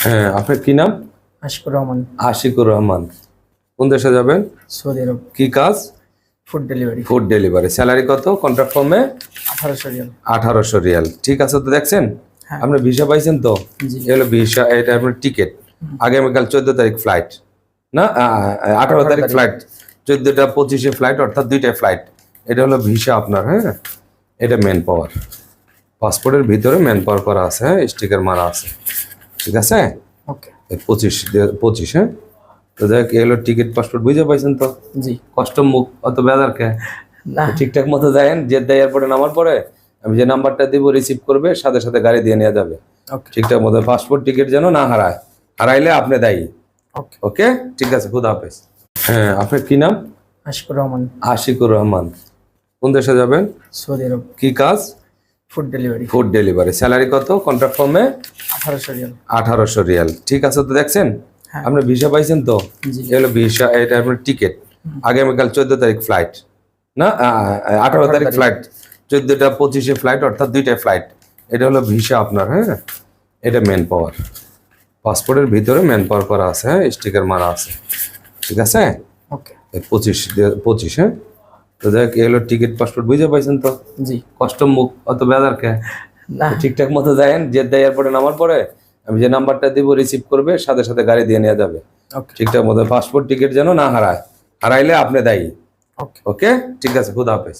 হ্যাঁ, আপনার কি নাম? আশিকুর রহমান। আশিকুর রহমান। কোন দেশে যাবেন? সৌদি আরব। কি কাজ? Food delivery. Food delivery. Salary কত? কন্ট্রাক্ট ফর্মে 1800 রিয়াল। 1800 রিয়াল। ঠিক আছে, তো দেখছেন হ্যাঁ। আপনার ভিসা পাইছেন তো? জি। এই হলো ভিসা, এটা আপনার টিকিট। আগামীকাল 14 তারিখ ফ্লাইট, না 18 তারিখ ফ্লাইট, 14টা 25-এ ফ্লাইট, অর্থাৎ 2টা ফ্লাইট। এটা হলো ভিসা আপনার। হ্যাঁ, এটা ম্যান পাওয়ার, পাসপোর্টের ভিতরে ম্যান পাওয়ার করা আছে। হ্যাঁ, স্টিকার মারা আছে। ঠিক আছে, ওকে। 25। হ্যাঁ, তো দেখ এই হলো টিকিট, পাসপোর্ট বুঝে পাইছেন তো? জি। কষ্টম মুখ, অত বেদার কে না। ঠিকঠাক মতো যায়েন। জেদ্দা এয়ারপোর্টে নামার পরে আমি যে নাম্বারটা দিব রিসিভ করবে, সাথে সাথে গাড়ি দিয়ে নিয়ে যাবে। ওকে। ঠিকঠাক মতো পাসপোর্ট টিকিট যেন না হারায়, হারাইলে আপনি দায়ী। ওকে। ওকে, ঠিক আছে, খুদা হাফেজ। হ্যাঁ, আপনার কি নাম? আশিকুর রহমান। আশিকুর রহমান। কোন দেশে যাবেন? সৌদি আরব। কি কাজ? Food delivery. Food delivery. Salary কত? কন্ট্রাক্ট ফর্মে 1800 রিয়াল। 1800 রিয়াল। ঠিক আছে, তো দেখছেন হ্যাঁ। আপনার ভিসা পাইছেন তো? জি। এই হলো ভিসা, এটা আপনার টিকিট। আগামীকাল 14 তারিখ ফ্লাইট, না 18 তারিখ ফ্লাইট, 14টা 25-এ ফ্লাইট, অর্থাৎ 2টা ফ্লাইট। এটা হলো ভিসা আপনার। হ্যাঁ, এটা ম্যান পাওয়ার, পাসপোর্টের ভিতরে ম্যান পাওয়ার করা আছে। হ্যাঁ, স্টিকার মারা আছে। ঠিক আছে, ওকে। 25। হ্যাঁ, তো দেখ এই হলো টিকিট, পাসপোর্ট বুঝে পাইছেন তো? জি। কষ্টম মুখ, অত বেদার কে না। ঠিকঠাক মতো যায়েন। জেদ্দা এয়ারপোর্টে নামার পরে আমি যে নাম্বারটা দিব রিসিভ করবে, সাথে সাথে গাড়ি দিয়ে নিয়ে যাবে। ওকে। ঠিকঠাক মতো পাসপোর্ট টিকিট যেন না হারায়, হারাইলে আপনি দায়ী। ওকে। ওকে, ঠিক আছে, খুদা হাফেজ।